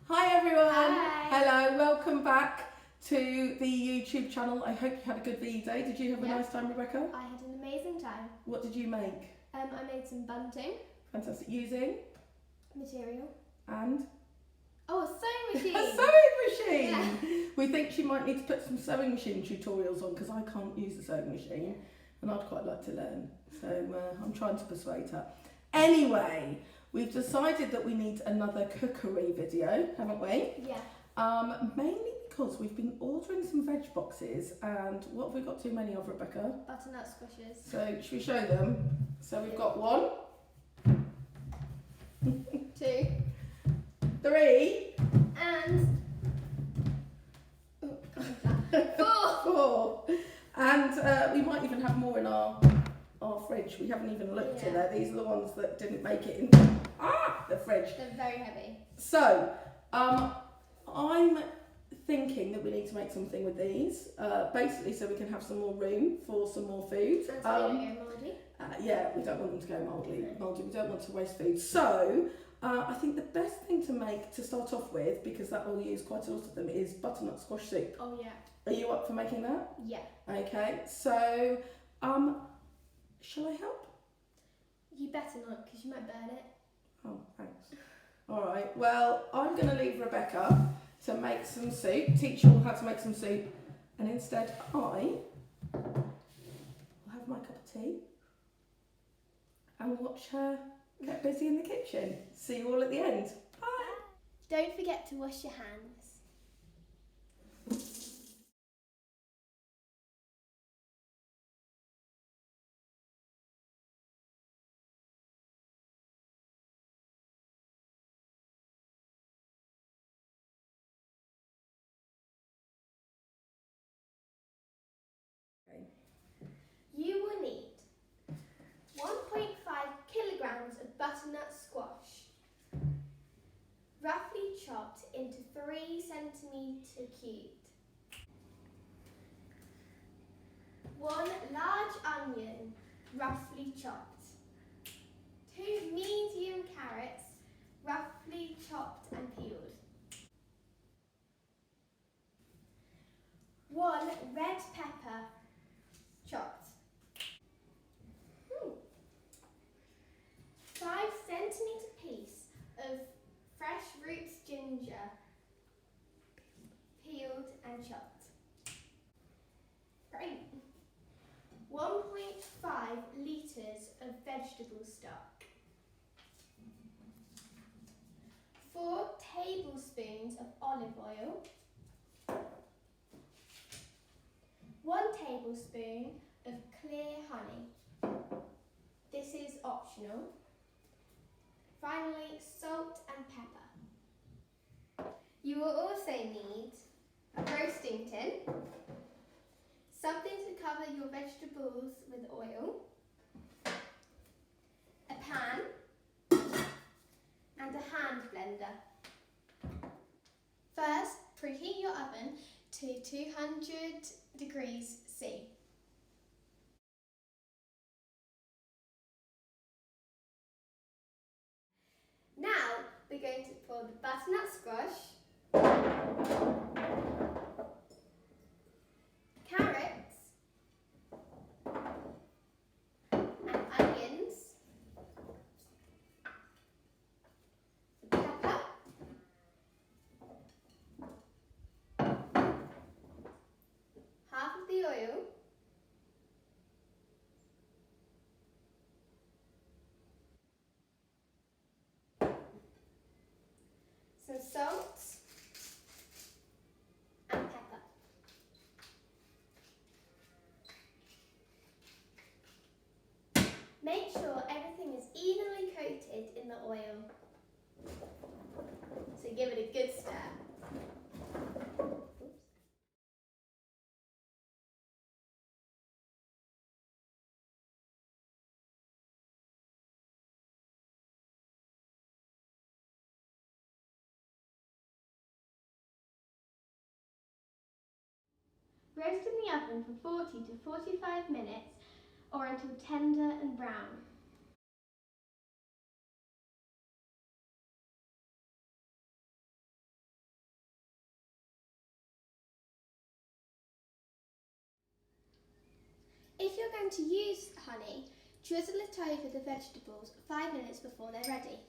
Hi everyone! Hi. Hello, welcome back to the YouTube channel. I hope you had a good VE day. Did you have a nice time, Rebecca? I had an amazing time. What did you make? I made some bunting. Fantastic. Using? Material. And? Oh, a sewing machine! A sewing machine! Yeah. We think she might need to put some sewing machine tutorials on because I can't use the sewing machine and I'd quite like to learn. So I'm trying to persuade her. Anyway, we've decided that we need another cookery video, haven't we? Yeah. Mainly because we've been ordering some veg boxes and what have we got too many of, Rebecca? Butternut squishes. So should we show them? So we've got 1, 2. 3 And... oh, 4 and we might even have more in our fridge. We haven't even looked in there. These are the ones that didn't make it in the fridge. they're very heavy. So I'm thinking that we need to make something with these, basically so we can have some more room for some more food. And so they don't go mouldy. Yeah, we don't want them to go mouldy. We don't want to waste food. So I think the best thing to make to start off with, because that will use quite a lot of them, is butternut squash soup. Oh yeah. Are you up for making that? Yeah. Okay, so shall I help? You better not, because you might burn it. Oh, thanks. All right, well, I'm going to leave Rebecca to make some soup, teach you all how to make some soup, and instead I will have my cup of tea and watch her get busy in the kitchen. See you all at the end. Bye. Don't forget to wash your hands. You will need 1.5 kilograms of butternut squash, roughly chopped into 3 centimetre cubed. 1 large onion, roughly chopped. 2 medium carrots, roughly chopped and peeled. 1 red pepper, chopped. 5 centimetre piece of fresh roots ginger, peeled and chopped. Great. 1.5 litres of vegetable stock. 4 tablespoons of olive oil. 1 tablespoon of clear honey. This is optional. Finally, salt and pepper. You will also need a roasting tin, something to cover your vegetables with oil, a pan, and a hand blender. First, preheat your oven to 200 degrees C. Now we're going to pour the butternut squash, carrots and onions, the pepper, half of the oil, some salt and pepper. Make sure everything is evenly coated in the oil. So give it a good stir. Roast in the oven for 40 to 45 minutes or until tender and brown. if you're going to use honey, drizzle it over the vegetables 5 minutes before they're ready.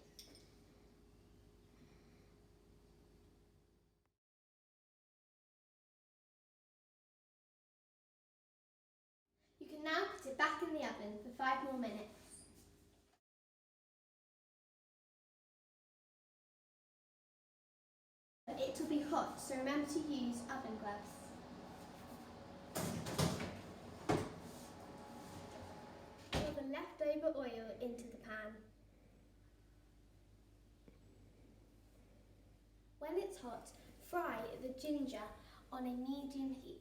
You can now put it back in the oven for 5 more minutes. It will be hot, so remember to use oven gloves. Pour the leftover oil into the pan. When it's hot, fry the ginger on a medium heat.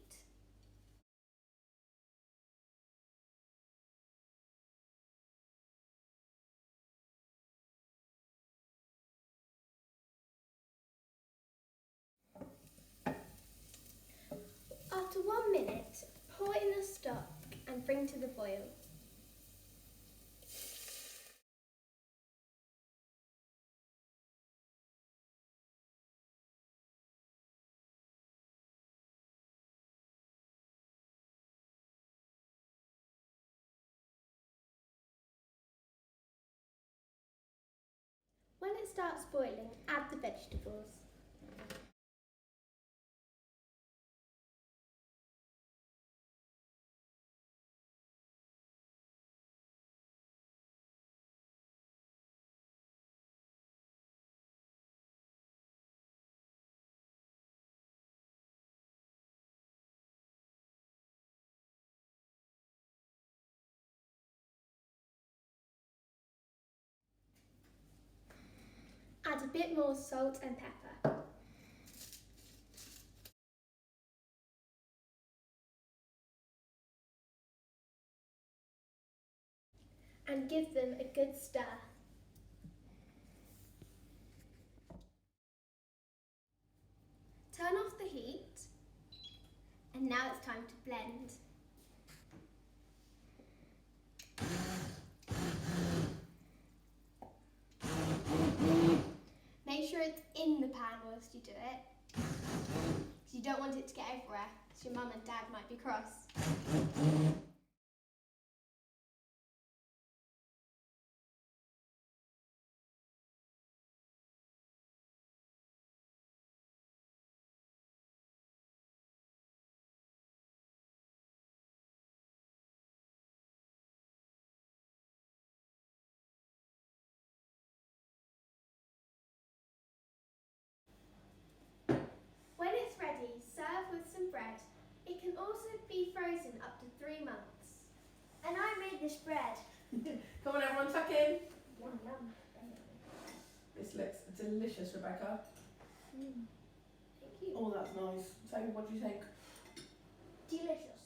After 1 minute, pour in the stock and bring to the boil. When it starts boiling, add the vegetables. Add a bit more salt and pepper. And give them a good stir. Turn off the heat, and now it's time to blend. Make sure it's in the pan whilst you do it, because you don't want it to get everywhere, because your mum and dad might be cross. When it's ready, serve with some bread. It can also be frozen up to 3 months. And I made this bread. Come on everyone, tuck in. Yum, yum. This looks delicious, Rebecca. Thank you. Oh, that's nice. So what do you think? Delicious.